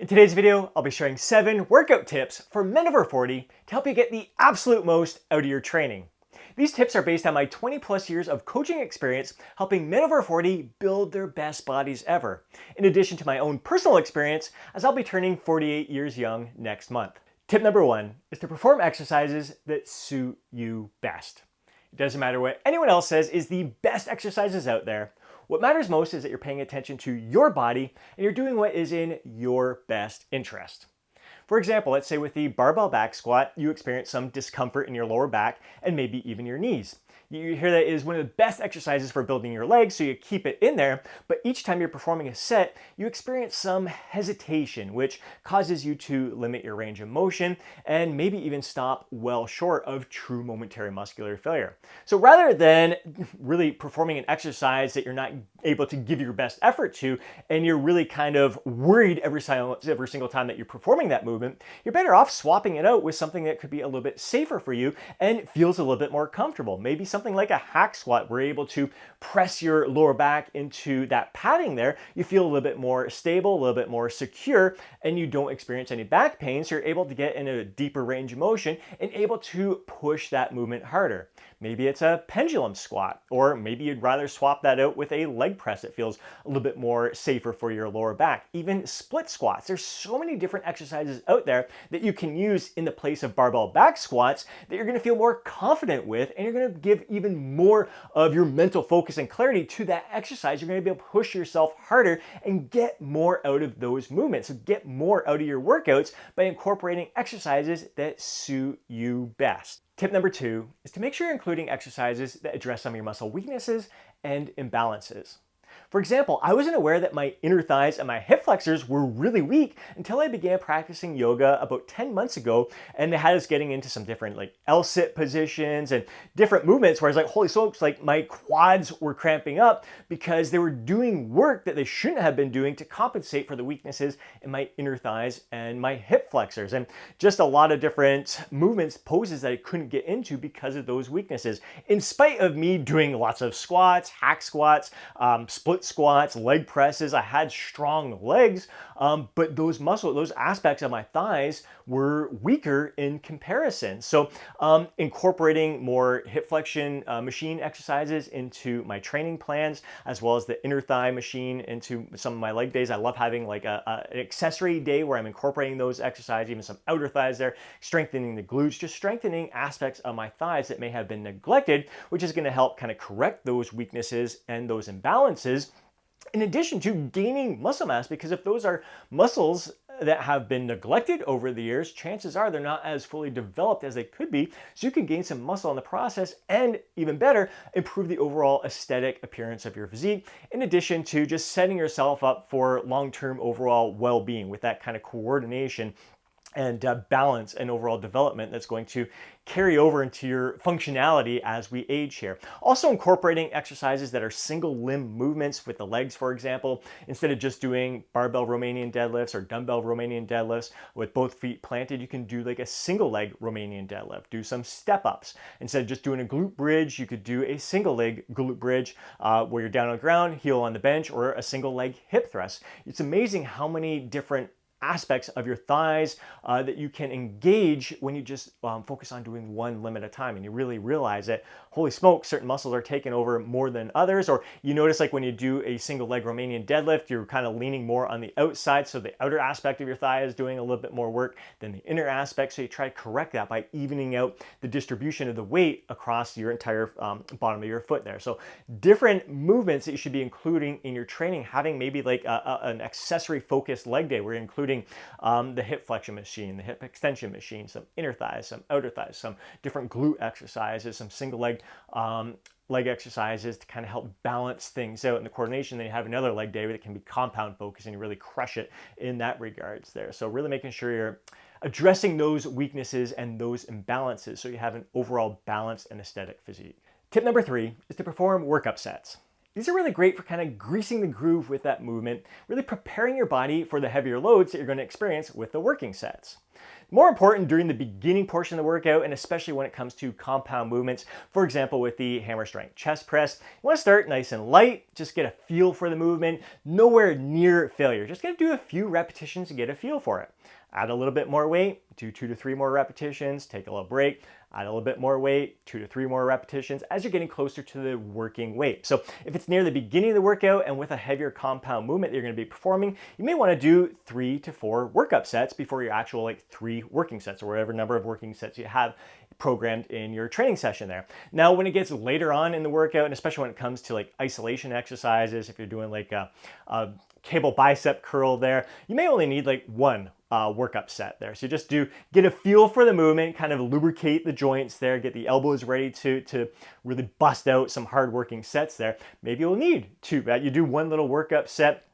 In today's video, I'll be sharing 7 workout tips for men over 40 to help you get the absolute most out of your training. These tips are based on my 20 plus years of coaching experience helping men over 40 build their best bodies ever, in addition to my own personal experience as I'll be turning 48 years young next month. Tip number 1 is to perform exercises that suit you best. It doesn't matter what anyone else says is the best exercises out there. What matters most is that you're paying attention to your body and you're doing what is in your best interest. For example, let's say with the barbell back squat, you experience some discomfort in your lower back and maybe even your knees. You hear that is one of the best exercises for building your legs, so you keep it in there, but each time you're performing a set, you experience some hesitation, which causes you to limit your range of motion and maybe even stop well short of true momentary muscular failure. So rather than really performing an exercise that you're not able to give your best effort to, and you're really kind of worried every single time that you're performing that movement, you're better off swapping it out with something that could be a little bit safer for you and feels a little bit more comfortable. Maybe something like a hack squat, where you're able to press your lower back into that padding there. You feel a little bit more stable, a little bit more secure, and you don't experience any back pain, so you're able to get in a deeper range of motion and able to push that movement harder. Maybe it's a pendulum squat, or maybe you'd rather swap that out with a leg press that feels a little bit more safer for your lower back. Even split squats. There's so many different exercises out there that you can use in the place of barbell back squats that you're going to feel more confident with, and you're going to give even more of your mental focus and clarity to that exercise. You're going to be able to push yourself harder and get more out of those movements. So get more out of your workouts by incorporating exercises that suit you best. Tip number 2 is to make sure you're including exercises that address some of your muscle weaknesses and imbalances. For example, I wasn't aware that my inner thighs and my hip flexors were really weak until I began practicing yoga about 10 months ago, and it had us getting into some different like L-sit positions and different movements where I was like, holy smokes, like my quads were cramping up because they were doing work that they shouldn't have been doing to compensate for the weaknesses in my inner thighs and my hip flexors, and just a lot of different movements, poses that I couldn't get into because of those weaknesses. In spite of me doing lots of squats, hack squats, split squats, leg presses, I had strong legs, but those aspects of my thighs were weaker in comparison. So incorporating more hip flexion machine exercises into my training plans, as well as the inner thigh machine into some of my leg days. I love having like an accessory day where I'm incorporating those exercises, even some outer thighs there, strengthening the glutes, just strengthening aspects of my thighs that may have been neglected, which is going to help kind of correct those weaknesses and those imbalances, in addition to gaining muscle mass, because if those are muscles that have been neglected over the years, chances are they're not as fully developed as they could be. So you can gain some muscle in the process and, even better, improve the overall aesthetic appearance of your physique, in addition to just setting yourself up for long-term overall well-being with that kind of coordination and balance and overall development that's going to carry over into your functionality as we age here. Also incorporating exercises that are single limb movements with the legs, for example. Instead of just doing barbell Romanian deadlifts or dumbbell Romanian deadlifts with both feet planted, you can do like a single leg Romanian deadlift. Do some step ups. Instead of just doing a glute bridge, you could do a single leg glute bridge where you're down on the ground, heel on the bench, or a single leg hip thrust. It's amazing how many different aspects of your thighs that you can engage when you just focus on doing one limb at a time, and you really realize that, holy smoke, certain muscles are taking over more than others. Or you notice like when you do a single leg Romanian deadlift, you're kind of leaning more on the outside, so the outer aspect of your thigh is doing a little bit more work than the inner aspect. So you try to correct that by evening out the distribution of the weight across your entire bottom of your foot there. So different movements that you should be including in your training, having maybe like an accessory focused leg day where you're including the hip flexion machine, the hip extension machine, some inner thighs, some outer thighs, some different glute exercises, some single leg exercises to kind of help balance things out in the coordination. Then you have another leg day that can be compound focused and you really crush it in that regards there. So really making sure you're addressing those weaknesses and those imbalances so you have an overall balanced and aesthetic physique. Tip number 3 is to perform workup sets. These are really great for kind of greasing the groove with that movement, really preparing your body for the heavier loads that you're going to experience with the working sets. More important during the beginning portion of the workout, and especially when it comes to compound movements, for example, with the hammer strength chest press, you want to start nice and light, just get a feel for the movement, nowhere near failure. Just gonna do a few repetitions to get a feel for it. Add a little bit more weight, do 2 to 3 more repetitions, take a little break, add a little bit more weight, 2 to 3 more repetitions as you're getting closer to the working weight. So if it's near the beginning of the workout and with a heavier compound movement that you're gonna be performing, you may wanna do 3 to 4 workup sets before your actual 3 working sets, or whatever number of working sets you have programmed in your training session there. Now, when it gets later on in the workout, and especially when it comes to isolation exercises, if you're doing a cable bicep curl there, you may only need one workup set there. So just get a feel for the movement, kind of lubricate the joints there, get the elbows ready to really bust out some hard working sets there. Maybe you'll need 2, but you do 1 little workup set,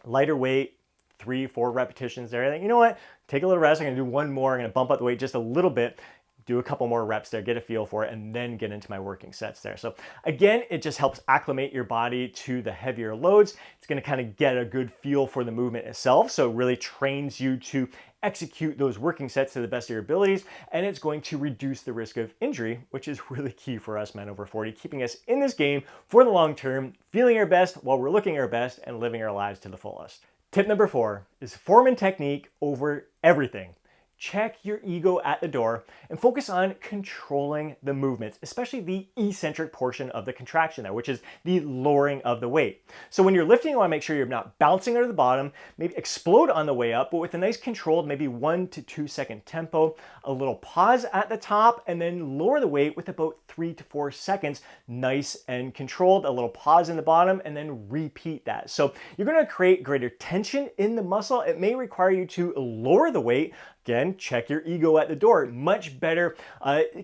lighter weight, 3, 4 repetitions there. You know what? Take a little rest. I'm gonna do 1 more. I'm gonna bump up the weight just a little bit, do a couple more reps there, get a feel for it, and then get into my working sets there. So again, it just helps acclimate your body to the heavier loads. It's gonna kind of get a good feel for the movement itself. So it really trains you to execute those working sets to the best of your abilities, and it's going to reduce the risk of injury, which is really key for us men over 40, keeping us in this game for the long term, feeling our best while we're looking our best and living our lives to the fullest. Tip number 4 is form and technique over everything. Check your ego at the door and focus on controlling the movements, especially the eccentric portion of the contraction there, which is the lowering of the weight. So when you're lifting, you want to make sure you're not bouncing out of the bottom, maybe explode on the way up, but with a nice controlled, maybe 1 to 2 second tempo, a little pause at the top, and then lower the weight with about 3 to 4 seconds, nice and controlled, a little pause in the bottom, and then repeat that. So you're going to create greater tension in the muscle. It may require you to lower the weight. Again, check your ego at the door. Much better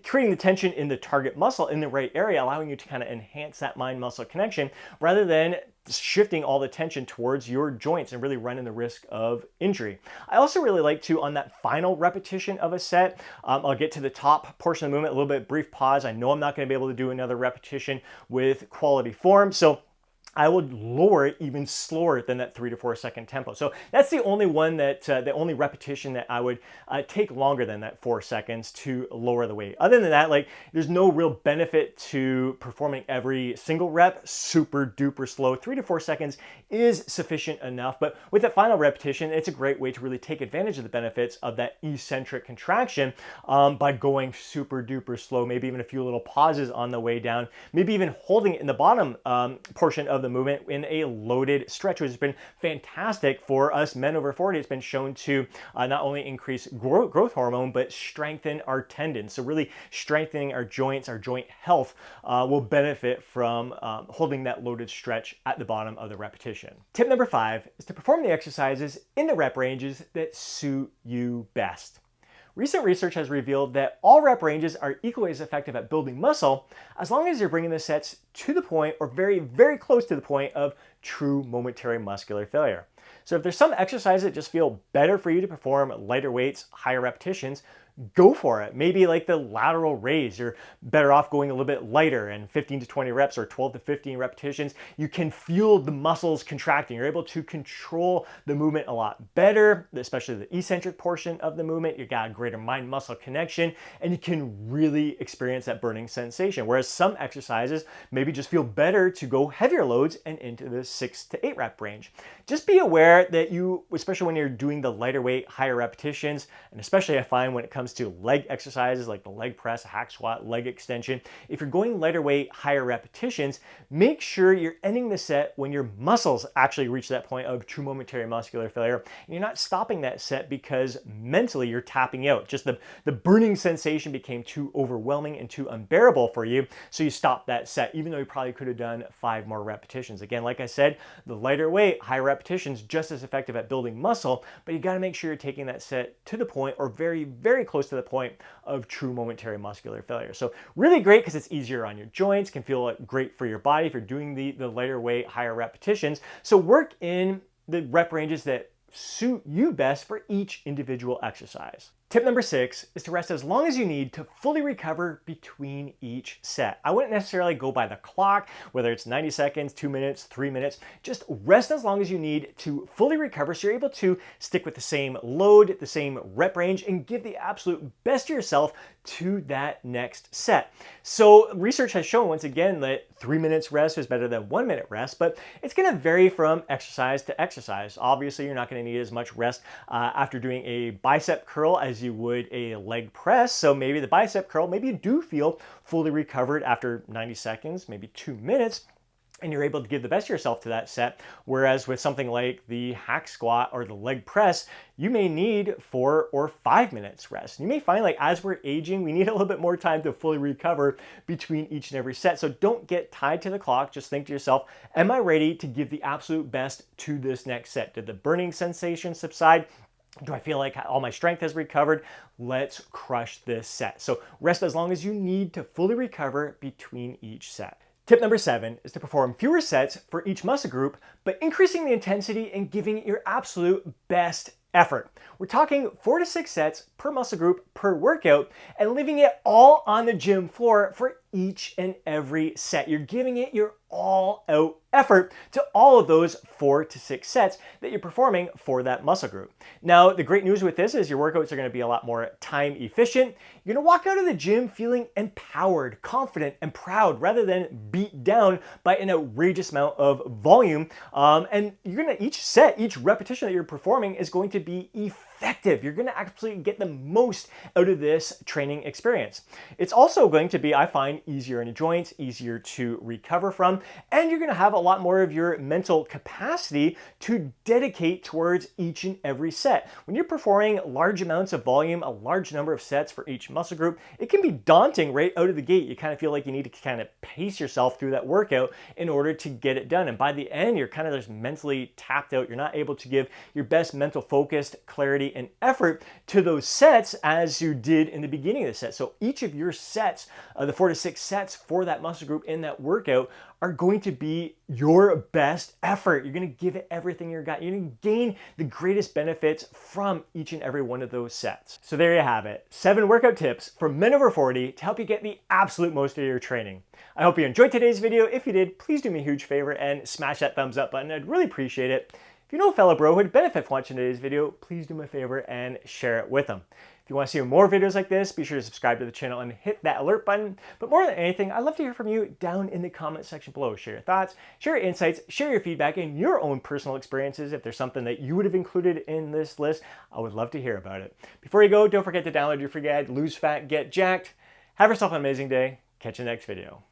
creating the tension in the target muscle in the right area, allowing you to kind of enhance that mind-muscle connection rather than shifting all the tension towards your joints and really running the risk of injury. I also really like to, on that final repetition of a set, I'll get to the top portion of the movement, a little bit brief pause. I know I'm not going to be able to do another repetition with quality form, so I would lower it even slower than that 3 to 4 second tempo. So that's the only one that, the only repetition that I would take longer than that 4 seconds to lower the weight. Other than that, there's no real benefit to performing every single rep super duper slow. 3 to 4 seconds is sufficient enough, but with that final repetition, it's a great way to really take advantage of the benefits of that eccentric contraction by going super duper slow, maybe even a few little pauses on the way down, maybe even holding it in the bottom portion of the movement in a loaded stretch, which has been fantastic for us men over 40. It's been shown to not only increase growth hormone, but strengthen our tendons. So really strengthening our joints, our joint health will benefit from holding that loaded stretch at the bottom of the repetition. Tip number 5 is to perform the exercises in the rep ranges that suit you best. Recent research has revealed that all rep ranges are equally as effective at building muscle as long as you're bringing the sets to the point or very, very close to the point of true momentary muscular failure. So if there's some exercises that just feel better for you to perform lighter weights, higher repetitions, go for it. Maybe like the lateral raise, you're better off going a little bit lighter and 15 to 20 reps or 12 to 15 repetitions. You can feel the muscles contracting. You're able to control the movement a lot better, especially the eccentric portion of the movement. You got a greater mind-muscle connection and you can really experience that burning sensation. Whereas some exercises maybe just feel better to go heavier loads and into the 6 to 8 rep range. Just be aware that you, especially when you're doing the lighter weight, higher repetitions, and especially I find when it comes to leg exercises like the leg press, hack squat, leg extension, if you're going lighter weight, higher repetitions, make sure you're ending the set when your muscles actually reach that point of true momentary muscular failure. And you're not stopping that set because mentally you're tapping out. Just the burning sensation became too overwhelming and too unbearable for you, so you stopped that set, even though you probably could have done 5 more repetitions. Again, like I said, the lighter weight, higher repetitions, just as effective at building muscle, but you gotta make sure you're taking that set to the point or very, very close to the point of true momentary muscular failure. So really great because it's easier on your joints, can feel great for your body if you're doing the lighter weight, higher repetitions. So work in the rep ranges that suit you best for each individual exercise. Tip number 6 is to rest as long as you need to fully recover between each set. I wouldn't necessarily go by the clock, whether it's 90 seconds, 2 minutes, 3 minutes. Just rest as long as you need to fully recover so you're able to stick with the same load, the same rep range, and give the absolute best of yourself to that next set. So research has shown once again that 3 minutes rest is better than 1 minute rest, but it's going to vary from exercise to exercise. Obviously, you're not going to need as much rest after doing a bicep curl as you would a leg press. So maybe the bicep curl, maybe you do feel fully recovered after 90 seconds, maybe 2 minutes, and you're able to give the best of yourself to that set. Whereas with something like the hack squat or the leg press, you may need 4 or 5 minutes rest. You may find like as we're aging, we need a little bit more time to fully recover between each and every set. So don't get tied to the clock. Just think to yourself, am I ready to give the absolute best to this next set? Did the burning sensation subside? Do I feel like all my strength has recovered? Let's crush this set. So rest as long as you need to fully recover between each set. Tip number 7 is to perform fewer sets for each muscle group, but increasing the intensity and giving it your absolute best effort. We're talking 4 to 6 sets per muscle group per workout and leaving it all on the gym floor for each and every set. You're giving it your all-out effort to all of those 4 to 6 sets that you're performing for that muscle group. Now, the great news with this is your workouts are going to be a lot more time efficient. You're going to walk out of the gym feeling empowered, confident, and proud rather than beat down by an outrageous amount of volume. And you're going to, each set, each repetition that you're performing is going to be effective. You're going to actually get the most out of this training experience. It's also going to be, I find, easier in the joints, easier to recover from, and you're going to have a lot more of your mental capacity to dedicate towards each and every set. When you're performing large amounts of volume, a large number of sets for each muscle group, it can be daunting right out of the gate. You kind of feel like you need to kind of pace yourself through that workout in order to get it done. And by the end, you're kind of just mentally tapped out. You're not able to give your best mental focused clarity and effort to those sets as you did in the beginning of the set. So each of your sets, the 4 to 6 sets for that muscle group in that workout are going to be your best effort. You're going to give it everything you got. You're going to gain the greatest benefits from each and every one of those sets. So there you have it. 7 workout tips for men over 40 to help you get the absolute most of your training. I hope you enjoyed today's video. If you did, please do me a huge favor and smash that thumbs up button. I'd really appreciate it. If you know a fellow bro who'd benefit from watching today's video, please do me a favor and share it with them. If you want to see more videos like this, be sure to subscribe to the channel and hit that alert button. But more than anything, I'd love to hear from you down in the comment section below. Share your thoughts, share your insights, share your feedback and your own personal experiences. If there's something that you would have included in this list, I would love to hear about it. Before you go, don't forget to download your free guide, Lose Fat, Get Jacked. Have yourself an amazing day. Catch you in the next video.